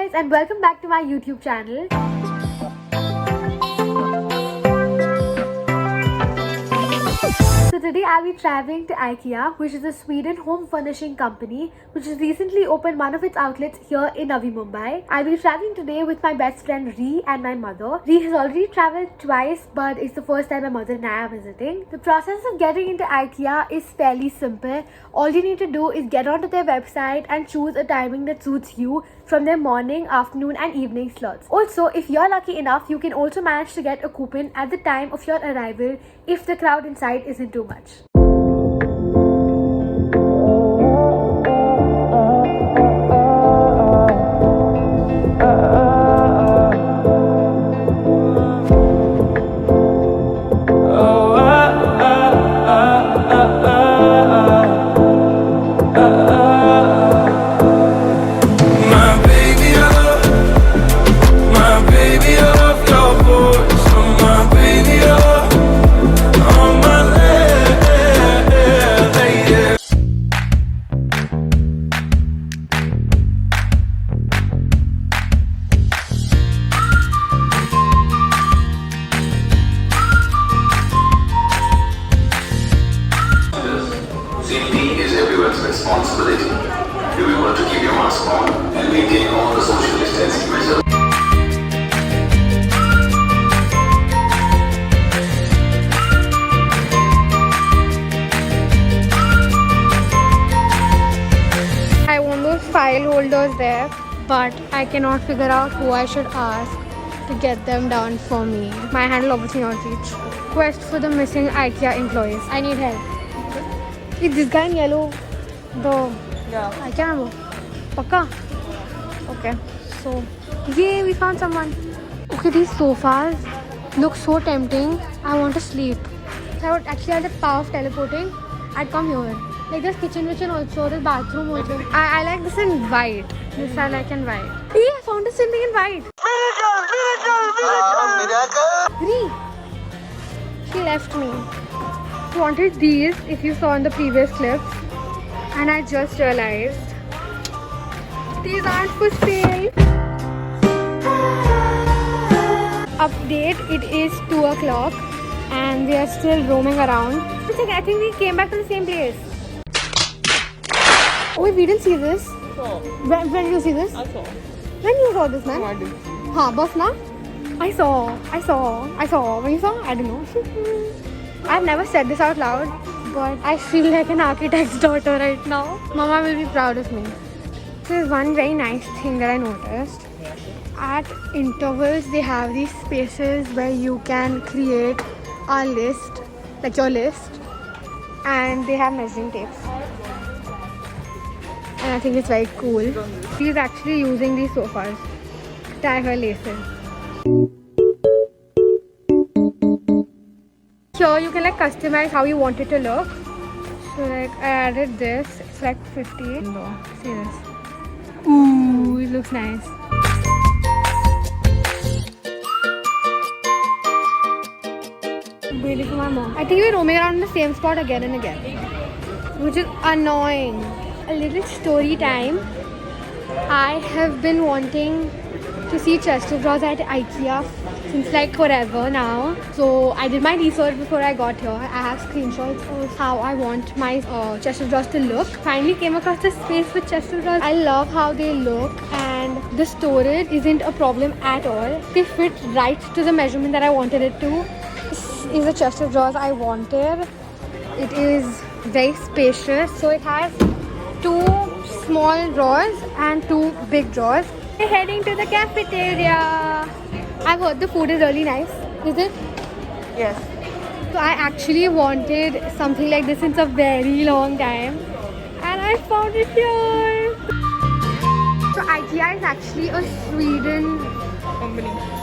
guys, and welcome back to my YouTube channel. So today I'll be traveling to IKEA, which is a Sweden home furnishing company which has recently opened one of its outlets here in Navi Mumbai. I'll be traveling today with my best friend Ree and my mother. Ree has already traveled twice, but it's the first time my mother and I are visiting. The process of getting into IKEA is fairly simple. All you need to do is get onto their website and choose a timing that suits you from their morning, afternoon and evening slots. Also, if you're lucky enough, you can also manage to get a coupon at the time of your arrival if the crowd inside isn't too much. Safety is everyone's responsibility. Remember to keep your mask on and maintain all the social distancing measures. I want those file holders there, but I cannot figure out who I should ask to get them done for me. My hand will obviously not reach. Quest for the missing IKEA employees. I need help. Is this guy in yellow? I can't remember. Pakka? Okay. So, yay, we found someone. Okay, these sofas look so tempting. I want to sleep. If I would actually have the power of teleporting, I'd come here. Like there's kitchen also, there's bathroom also. I like this in white. This I like in white. Hey, I found this thing in white. Miracle! She left me. I wanted these if you saw in the previous clips, and I just realized these aren't for sale. Update, it is 2 o'clock and we are still roaming around. I think we came back to the same place. Oh wait, we didn't see this. When did you see this? I saw. When you saw this, man? No, I did. Haan, bus na? I saw. When you saw? I don't know. I've never said this out loud, but I feel like an architect's daughter right now. Mama will be proud of me. There's one very nice thing that I noticed. At intervals, they have these spaces where you can create a list, like your list, and they have measuring tapes. And I think it's very cool. She's actually using these sofas to tie her laces. Here you can like customize how you want it to look. So like I added this. It's like 50. No, see this. Ooh, it looks nice. Really for my mom. I think we're roaming around in the same spot again and again, which is annoying. A little story time. I have been wanting to see chest of drawers at IKEA since like forever now. So I did my research before I got here. I have screenshots of how I want my chest of drawers to look. Finally came across this space with chest of drawers. I love how they look and the storage isn't a problem at all. They fit right to the measurement that I wanted it to. This is the chest of drawers I wanted. It is very spacious. So it has 2 small drawers and 2 big drawers. We're heading to the cafeteria. I've heard the food is really nice. Is it? Yes. So I actually wanted something like this since a very long time, and I found it here. So IKEA is actually a Sweden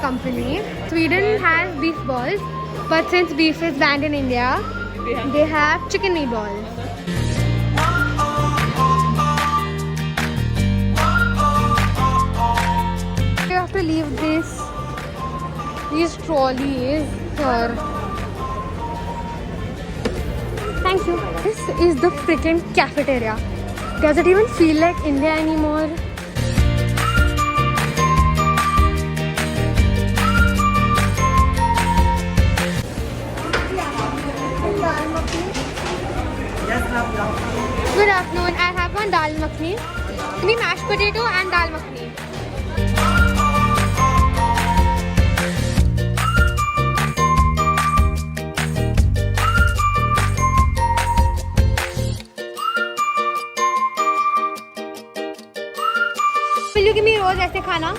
company. Sweden has beef balls, but since beef is banned in India, they have chicken meatballs. You have to leave these trolleys here. Thank you. This is the freaking cafeteria. Does it even feel like India anymore? Good afternoon. I have one dal makhani. Give me mashed potato and dal makhani. Will you give me रोज ऐसे खाना?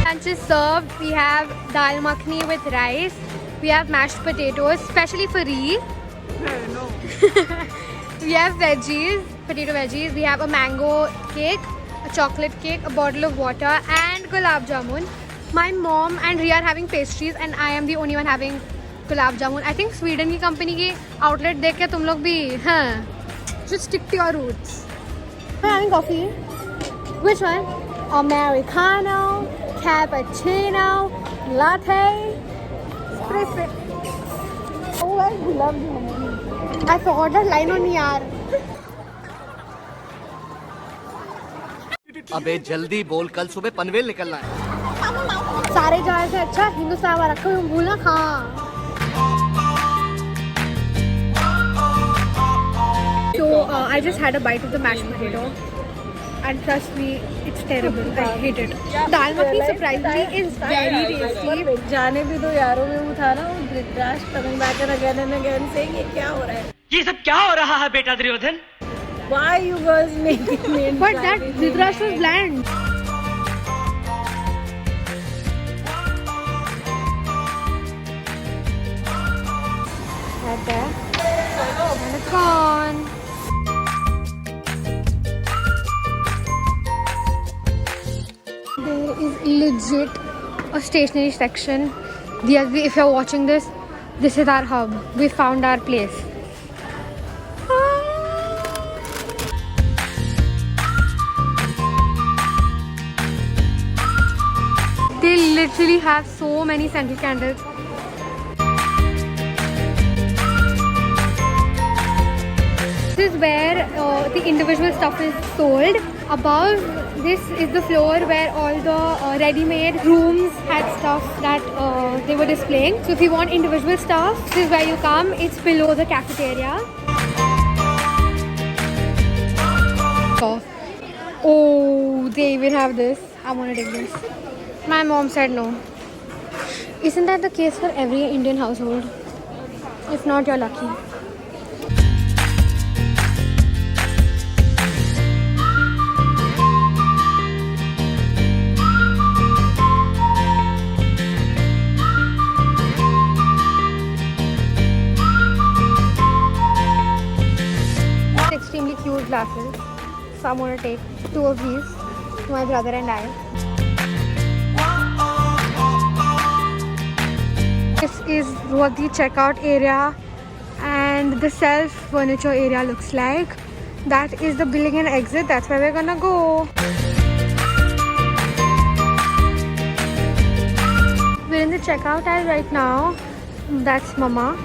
Lunch is served. We have dal makhani with rice. We have mashed potatoes, especially for Ree. No. We have veggies, potato veggies. We have a mango cake, a chocolate cake, a bottle of water, and gulab jamun. My mom and Ree are having pastries, and I am the only one having gulab jamun. I think Sweden की company की outlet देख के तुम लोग भी should stick to your roots. I'm having coffee. Which one? Americano, cappuccino, latte. Oh, I love you. I forgot that line on यार. अबे जल्दी बोल, कल सुबह पनवेल निकलना है। सारे जगह से अच्छा हिंदुस्तान वाला रखो भूलना हाँ. So I just had a bite of the mashed potato. And trust me, it's terrible. I hate it. Dal makhani surprisingly is very tasty. जाने भी दो यारों में वो था ना वो Dhritarashtra coming back and again saying ये क्या हो रहा है? ये सब क्या हो रहा है बेटा Duryodhan? Why you guys making me? But that Dhritarashtra was bland. Right there. And it's gone. There is legit a stationery section. If you're watching this, this is our hub. We found our place. They literally have so many scented candles. This is where the individual stuff is sold. Above this is the floor where all the ready-made rooms had stuff that they were displaying. So if you want individual stuff, this is where you come. It's below the cafeteria. Oh, they even have this. I want to take this. My mom said no. Isn't that the case for every Indian household? If not, you're lucky. Extremely cute glasses. So I'm going to take 2 of these to my brother and I. This is what the checkout area and the self furniture area looks like. That is the billing and exit. That's where we're gonna go. We're in the checkout aisle right now. That's Mama.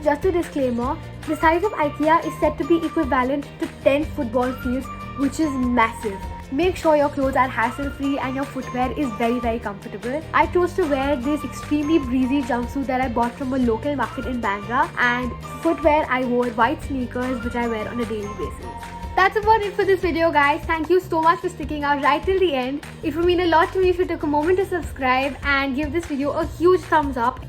Just a disclaimer, the size of IKEA is said to be equivalent to 10 football fields, which is massive. Make sure your clothes are hassle-free and your footwear is very comfortable. I chose to wear this extremely breezy jumpsuit that I bought from a local market in Bandra, and footwear I wore white sneakers which I wear on a daily basis. That's about it for this video, guys. Thank you so much for sticking out right till the end. It would mean a lot to me if you took a moment to subscribe and give this video a huge thumbs up.